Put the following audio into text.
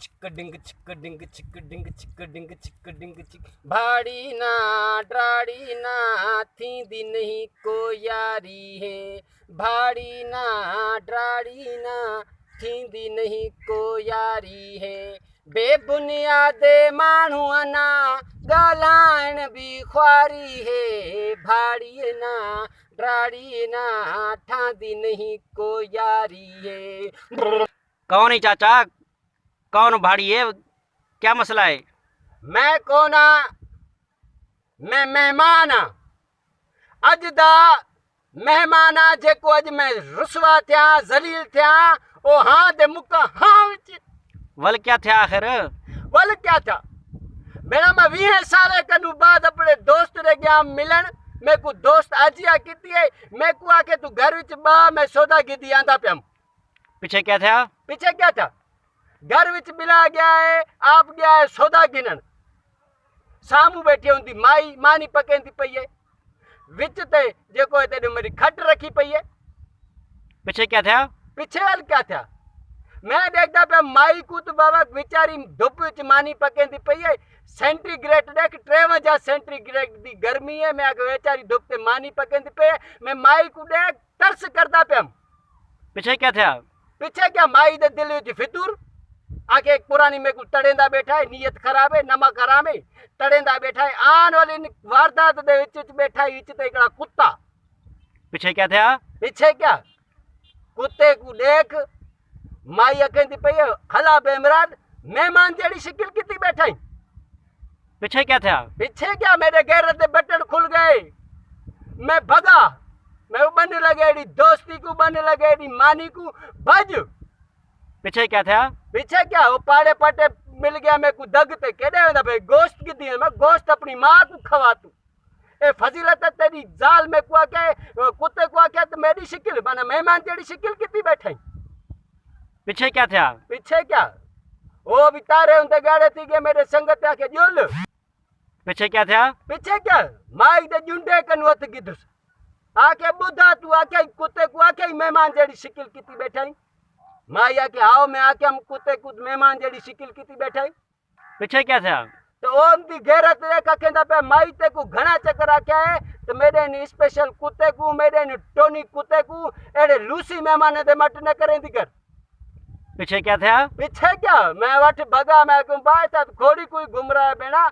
चिक डिंग चिक डिंग चिक डिंग चिक डिंग चिक डिंग चिक भाड़ी ना ड्राड़ी ना थींदी नहीं को यारी है भाड़ी ना ड्राड़ी ना थींदी नहीं को यारी है बेबुनियादे माण्हू ना ॻाल्हाइण बि ख्वारी है भाड़ी ना ड्राड़ी ना ठांदी नहीं को यारी है। कौन है चाचा? कौन भाड़ी है? क्या मसला है? मैं कौन आ? मैं मेहमान आ। अज दा मेहमान आ जेको अज मैं रुसवा थिया जलील थिया ओ हाँ दे मुक्का हाँ विच वल क्या थे आखिर? वल क्या था मेरा मैं 20 साल कनु बाद अपने दोस्त रे गया मिलन मैं को दोस्त आजिया कीती है मैं को आके तू घर विच बा मैं सौदा गिदी आंदा प्यम। पीछे क्या था? पीछे क्या था? घर विच बिला गया है आप गया है सौदा गिनन सामू बैठी होंदी माई मानी पकेंदी पई है विच ते जेको है तेरे मेरी खट रखी पई है। पीछे क्या था? पीछे वाल क्या था? मैं देखता पे माई को तो बाबा बेचारी धुप विच मानी पकेंदी पई है सेंटीग्रेड देख 53 सेंटीग्रेड दी गर्मी है मैं बेचारी धुप ते मानी पकेंदी पई है मैं माई को देख तरस करदा पे। पीछे क्या था? पीछे क्या माई दे दिल विच फितूर आके एक पुरानी में को तड़ेंदा बैठा है नीयत खराब है नमक हराम है तड़ेंदा बैठा है आन वाली वारदात दे विच बैठा है विच ते एकड़ा कुत्ता। पीछे क्या था? पीछे क्या कुत्ते को देख माई अकेंदी पई है हला बेमराद मेहमान जेड़ी शिकिल किती बैठा है। पीछे क्या था? पीछे क्या मेरे गैरत दे बटन खुल गए मैं भगा मैं बन लगेड़ी दोस्ती को बन लगेड़ी मानी को भज। पीछे क्या था? पीछे क्या वो पाड़े पटे मिल गया मैं को दगते केड़े वेंदा भाई गोश्त की दी मैं गोश्त अपनी मां को खवा तू ए फजीलत तेरी जाल में को के कुत्ते को के तो मेरी शिकिल माने मेहमान तेरी शिकिल कितनी बैठे। पीछे क्या था? पीछे क्या ओ भी तारे उनते गाड़े थी के मेरे संगत आके जोल। पीछे क्या था? पीछे क्या माई दे जुंडे कनवत गिदस आके बुधा तू आके कुत्ते को आके मेहमान जेडी शिकिल कितनी बैठाई माई आके आओ मैं आके हम कुत्ते को मेहमान जेडी शिकिल कितनी बैठाई। पीछे क्या था? तो ओम दी गैरत रे का कहंदा पे माई ते को घणा चक्कर आके है तो मेरे ने स्पेशल कुत्ते को मेरे ने टोनी कुत्ते को एड़े लूसी मेहमान दे मट न करेंदी कर। पीछे क्या था? पीछे क्या मैं वठ भगा मैं को बात खोड़ी कोई घूम रहा है बेना